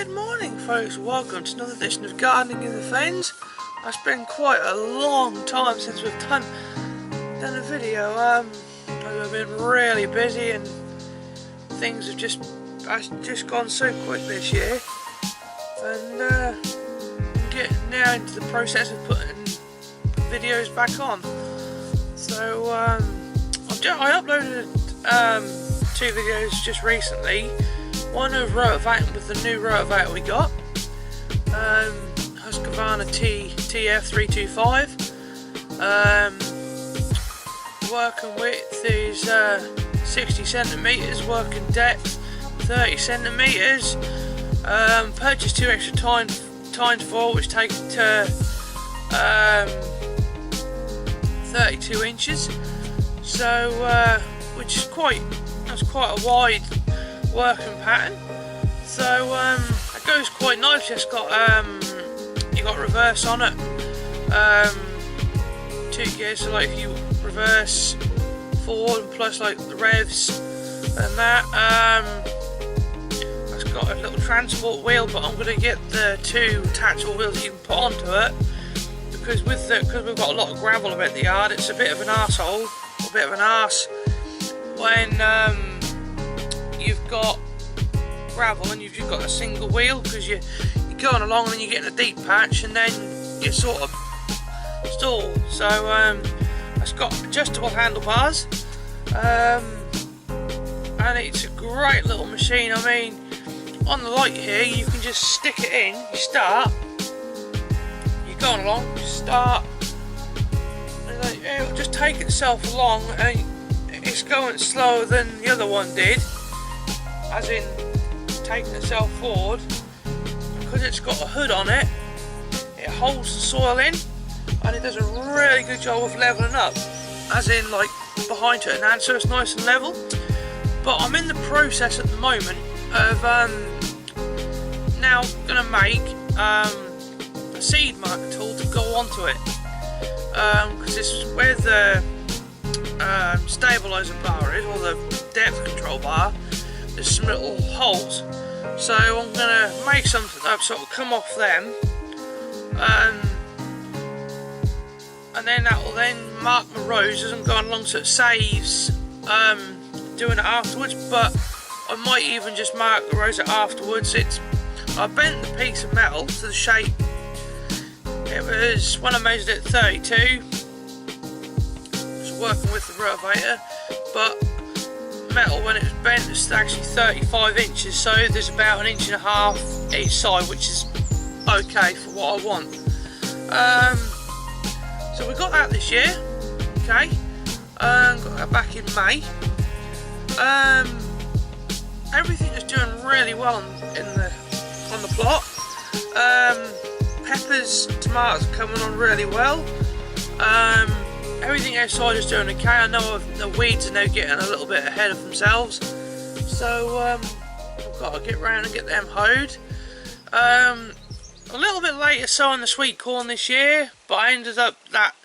Good morning folks, welcome to another edition of Gardening in the Fens. It's been quite a long time since we've done a video. I've been really busy and things have just gone so quick this year, and I'm getting now into the process of putting videos back on. So I uploaded two videos just recently. One of rotavating with the new rotavator we got, Husqvarna TF325, working width is 60 centimeters, working depth 30 centimeters. Purchased two extra tines for it, which take it to 32 inches. So which is quite a wide working pattern. So it goes quite nice. It's got you got reverse on it, 2 gears, so like if you reverse forward plus like the revs and that. It's got a little transport wheel, but I'm going to get the 2 tactile wheels you can put onto it, because we've got a lot of gravel about the yard. It's a bit of an arsehole, a bit of an arse when you've got gravel and you've just got a single wheel, because you're going along and then you get in a deep patch and then you sort of stall. So it's got adjustable handlebars, and it's a great little machine. I mean, on the light here you can just stick it in, you start, you're going along, you start, and it'll just take itself along, and it's going slower than the other one did, as in taking itself forward. Because it's got a hood on it, it holds the soil in, and it does a really good job of levelling up, as in like behind it and so it's nice and level. But I'm in the process at the moment of now going to make a seed marker tool to go onto it, because this is where the stabilizer bar is, or the depth control bar. There's some little holes, so I'm going to make something up so it'll come off them, and then that will then mark my rows as I'm going along, so it saves doing it afterwards. But I might even just mark the rows afterwards. I bent the piece of metal to the shape. It was, when I measured it, 32. I was working with the rotavator, but metal, when it was bent, it's actually 35 inches, so there's about 1.5 inches each side, which is okay for what I want. So we got that this year, okay, got that back in May. Everything is doing really well on the plot. Peppers, tomatoes are coming on really well. Everything outside is doing okay. I know the weeds are now getting a little bit ahead of themselves, so I've got to get round and get them hoed. A little bit later sowing the sweet corn this year, but I ended up that,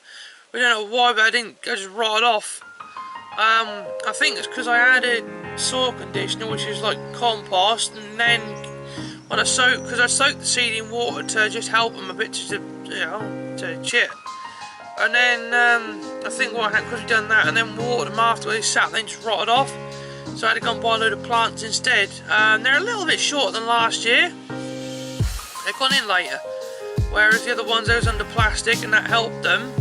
we don't know why, but I just rotted off. I think it's because I added soil conditioner, which is like compost, and then when I soaked the seed in water to just help them a bit to chip. And then I think what happened, because we've done that and then watered them after they sat, then just rotted off. So I had to go and buy a load of plants instead. They're a little bit shorter than last year. They've gone in later, whereas the other ones, they was under plastic and that helped them.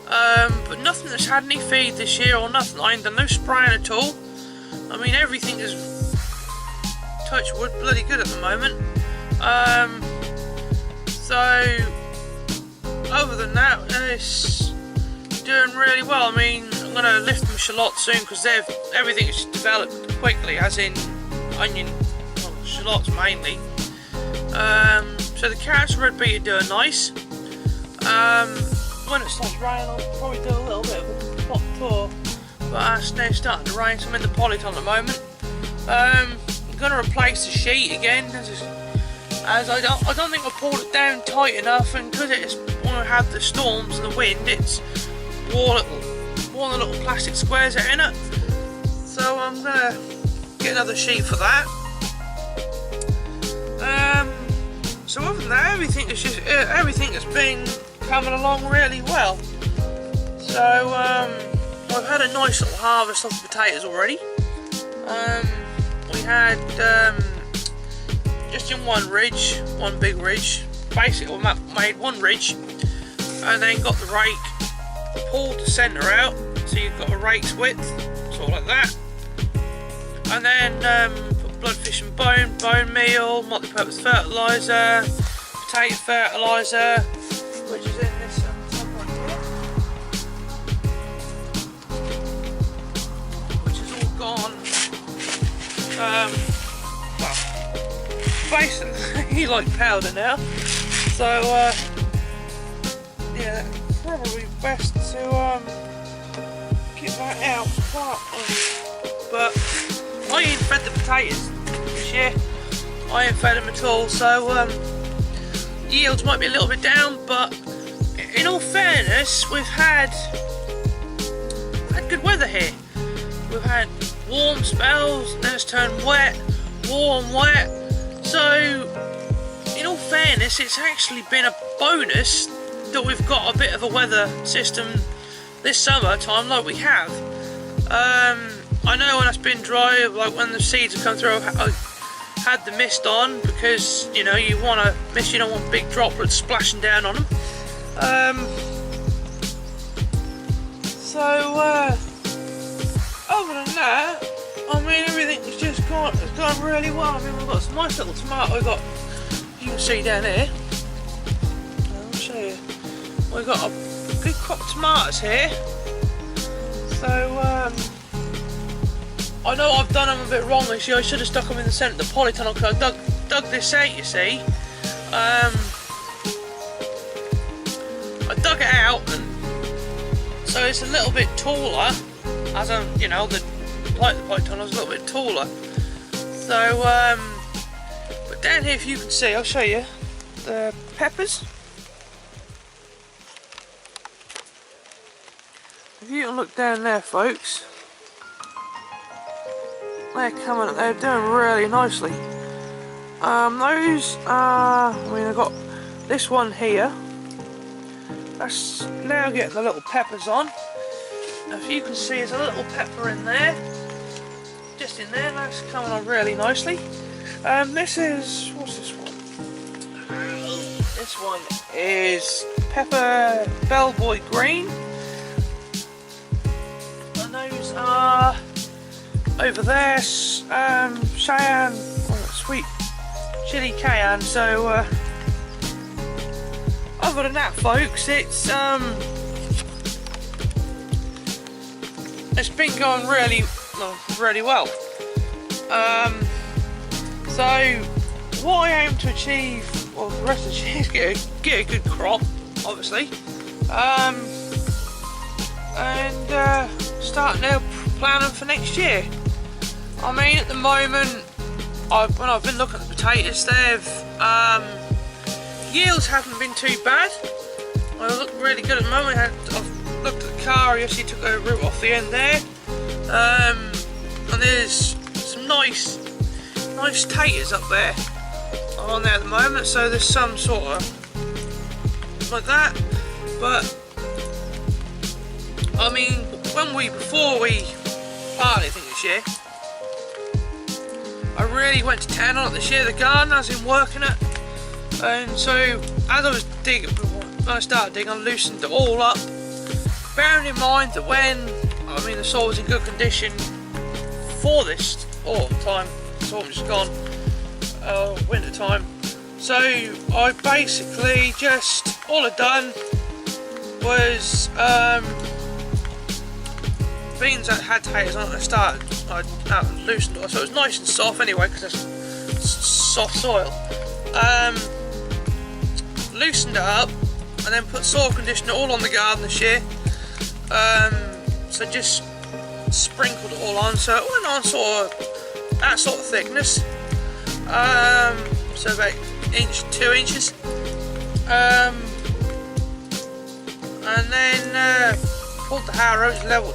But nothing that's had any feed this year or nothing. I ain't done no spraying at all. I mean, everything is, touch wood, bloody good at the moment. So other than that, it's doing really well. I mean, I'm going to lift my shallots soon, because everything is developed quickly, as in onion, well, shallots mainly. So the carrots and red beet are doing nice. When it starts raining, I'll probably do a little bit of a pot tour, but it's now starting to rain, so I'm in the polyton at the moment. I'm going to replace the sheet again, as I don't think I pulled it down tight enough, and because it's when I had the storms and the wind, it's worn the little plastic squares that are in it. So I'm going to get another sheet for that. So other than that, everything has been coming along really well. So I've had a nice little harvest of the potatoes already. We had just in one big ridge. Basically, we made one ridge and then got the rake, pulled the centre out, so you've got a rake's width, sort of like that. And then put bloodfish and bone meal, multi-purpose fertiliser, potato fertiliser, which is in this tub right here, which is all gone. Well, basically like powder now. So yeah, probably best to get that out quietly. But I ain't fed the potatoes this year. I ain't fed them at all, so yields might be a little bit down, but in all fairness, we've had good weather here. We've had warm spells, then it's turned wet, warm, wet. So in all fairness, it's actually been a bonus that we've got a bit of a weather system this summertime like we have. I know when it's been dry, like when the seeds have come through, I've had the mist on, because you know you want a mist, you don't want big droplets splashing down on them. Other than that, I mean, everything's just gone really well. I mean, we've got some nice little tomato. We've got, you can see down here. I'll show you. We've got a good crop of tomatoes here. So I know I've done them a bit wrong this year. I should have stuck them in the centre of the polytunnel, because I dug this out, you see. I dug it out, and so it's a little bit taller, as you know, the polytunnel is a little bit taller. So, but down here, if you can see, I'll show you the peppers. If you can look down there, folks, they're doing really nicely. Those are, I mean, I've got this one here. That's now getting the little peppers on. Now, if you can see, there's a little pepper in there, just in there. That's coming on really nicely. This is, what's this one? This one is pepper bellboy green. And those are over there, Cheyenne, sweet chili cayenne. So other than that, folks, it's been going really well. So what I aim to achieve, well, the rest of the year, is get a good crop, obviously, and start now planning for next year. I mean, at the moment, when I've been looking at the potatoes, yields haven't been too bad. They look really good at the moment. I've looked at the car, I actually took a root off the end there. And there's some nice taters up there on there at the moment, so there's some sort of like that. But I mean, before we planted anything this year, I really went to town on it this year. The garden, as in working it, and so as I was digging, when I started digging, I loosened it all up, bearing in mind that the soil was in good condition for this autumn time. This autumn just gone, winter time. So I basically all I'd done was beans that had taters on it. I loosened it, so it was nice and soft anyway, because it's soft soil. Loosened it up and then put soil conditioner all on the garden this year. So just sprinkled it all on, so it went on that sort of thickness. So about 2 inches. And then pulled the harrows level,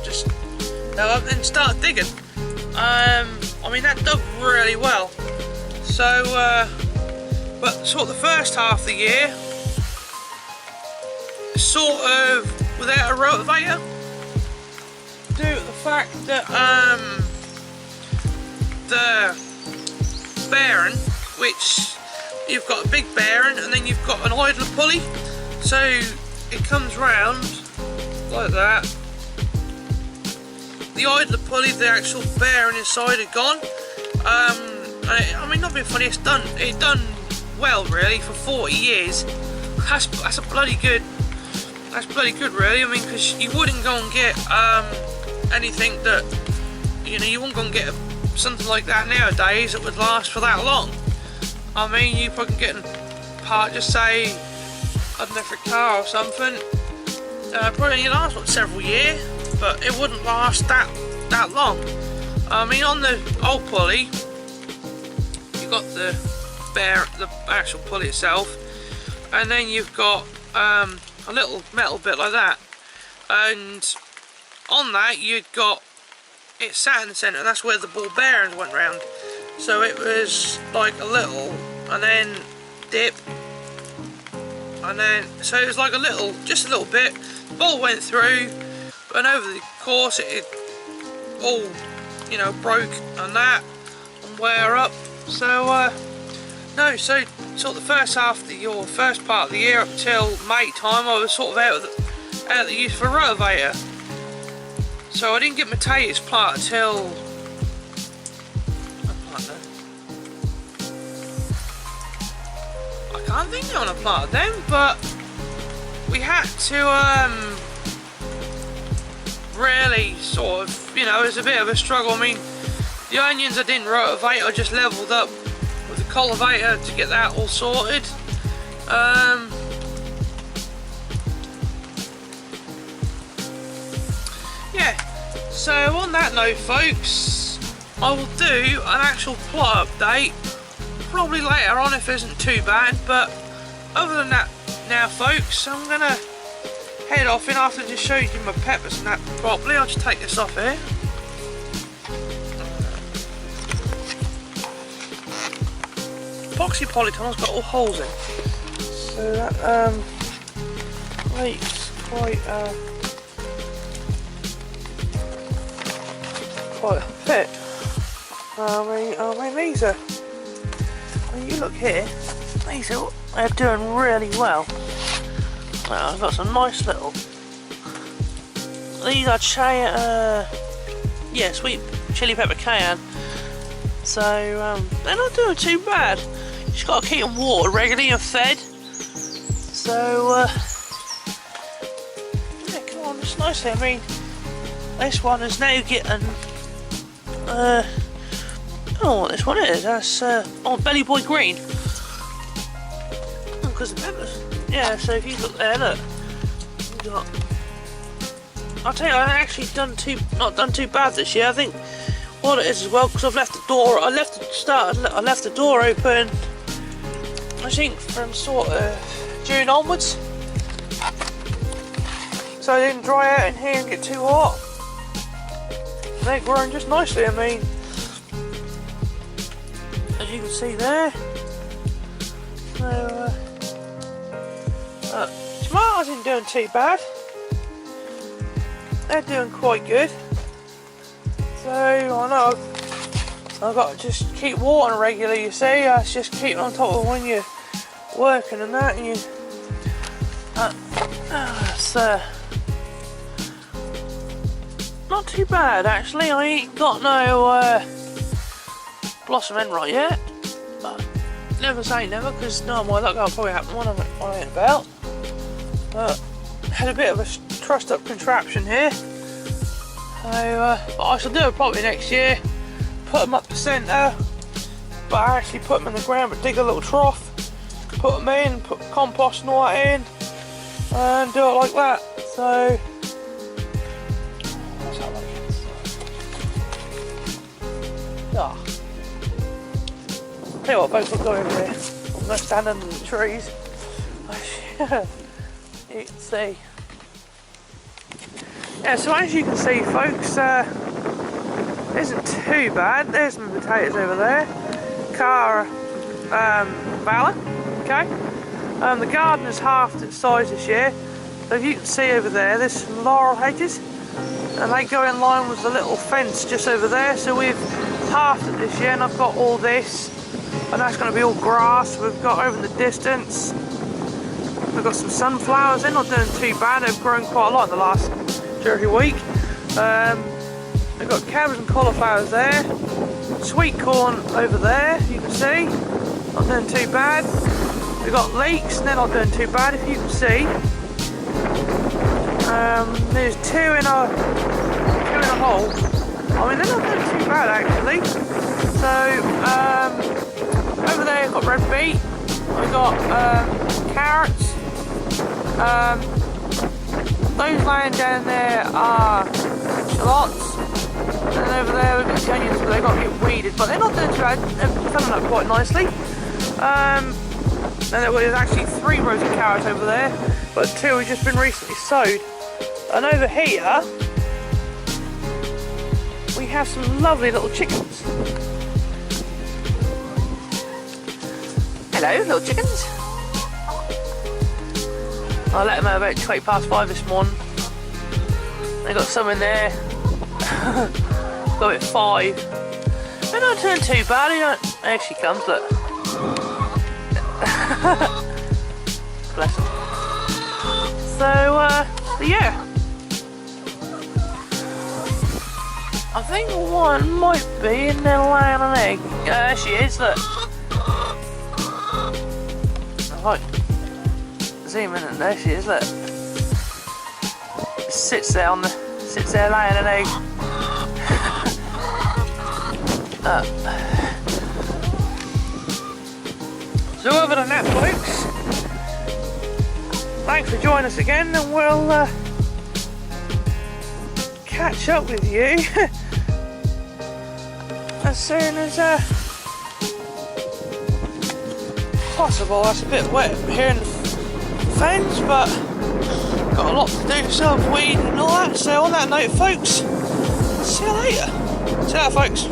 and started digging. I mean, that dug really well. So But sort of the first half of the year, sort of without a rotavator, due to the fact that the bearing, which you've got a big bearing and then you've got an idler pulley, so it comes round like that. The idler pulley, the actual bearing inside had gone. I mean, not being funny, it done well really for 40 years. That's a bloody good. That's bloody good really. I mean, because you wouldn't go and get anything that, you know, you wouldn't go and get something like that nowadays that would last for that long. I mean, you probably get a part, just say, I don't know, for a car or something, probably only last what, several years, but it wouldn't last that long. I mean, on the old pulley, you've got the actual pulley itself, and then you've got a little metal bit like that, and on that you'd got it sat in the centre, and that's where the ball bearings went round. So it was like a little, and then dip, and then so it was like a little, just a little bit. The ball went through, and over the course it all, you know, broke and that and wear up. So no, so sort of the first half of the first part of the year up until May time, I was sort of out of the use for rotavator. So I didn't get my potatoes planted till I can't think when I planted them, but we had to really sort of, you know, it was a bit of a struggle. I mean, the onions I didn't rotivate, I just levelled up with the cultivator to get that all sorted. Yeah, so on that note folks, I will do an actual plot update probably later on if it isn't too bad, but other than that now folks, I'm gonna head off in after I just showed you my peppers and that properly. I'll just take this off here. Epoxy polyton's got all holes in, so that makes quite a fit. I mean these are, when you look here, these are, they're doing really well. Well, I've got some nice little, these are sweet chili pepper cayenne, so they're not doing too bad. You just got to keep them watered regularly and fed. So yeah, come on, it's nice. I mean, this one is now getting I don't know what this one is. That's Belly Boy Green, because the peppers. Yeah, so if you look there, look, you got. I'll tell you, I actually not done too bad this year. I think what it is as well, because I've left the door. I left the door open. I think from sort of June onwards, so I didn't dry out in here and get too hot. They're growing just nicely. I mean, as you can see there. So tomatoes ain't doing too bad. They're doing quite good. So I know I've got to just keep watering regularly. You see, it's just keep on top of when you're working and that, and you. Not too bad actually. I ain't got no blossom end right yet, but never say never, because no, my luck, I'll probably happen one I ain't about. But had a bit of a trussed up contraption here, so but I shall do it probably next year. Put them up the centre, but I actually put them in the ground, but dig a little trough, put them in, put compost and all that in, and do it like that. So that's how I like it. Ah. Tell you what folks, I'll go over here. I'm going to stand under the trees. You can see. Yeah, so as you can see folks, isn't too bad. There's some potatoes over there. Car Valor. Okay. The garden has halved its size this year. So if you can see over there, there's some laurel hedges, and they go in line with the little fence just over there. So we've halved it this year, and I've got all this, and that's going to be all grass. We've got over in the distance, we've got some sunflowers. They're not doing too bad. They've grown quite a lot in the last 2 week. We've got cabbage and cauliflowers there. Sweet corn over there, you can see. Not doing too bad. We've got leeks, and they're not doing too bad, if you can see. There's two in a hole. I mean, they're not doing too bad actually. So over there we've got red beet. We've got carrots. Those lying down there are shallots. And over there we've got the onions, but they've got to get weeded. But they're not doing too bad. They're coming up quite nicely. And there's actually 3 rows of carrots over there, but 2 have just been recently sowed. And over here, we have some lovely little chickens. Hello, little chickens. I let them out about 5:20 this morning. They got some in there. Got it 5. They're not doing too bad. They don't. There she comes. Look. Bless them. So yeah. I think one might be in there laying an egg. There she is, look. Right. Zoom in and there she is, look. Sits there laying an egg. So other than that, folks, thanks for joining us again, and we'll catch up with you as soon as possible. That's a bit wet here in the fens, but got a lot to do, self-weed and all that. So on that note, folks, see you later. See you later, folks.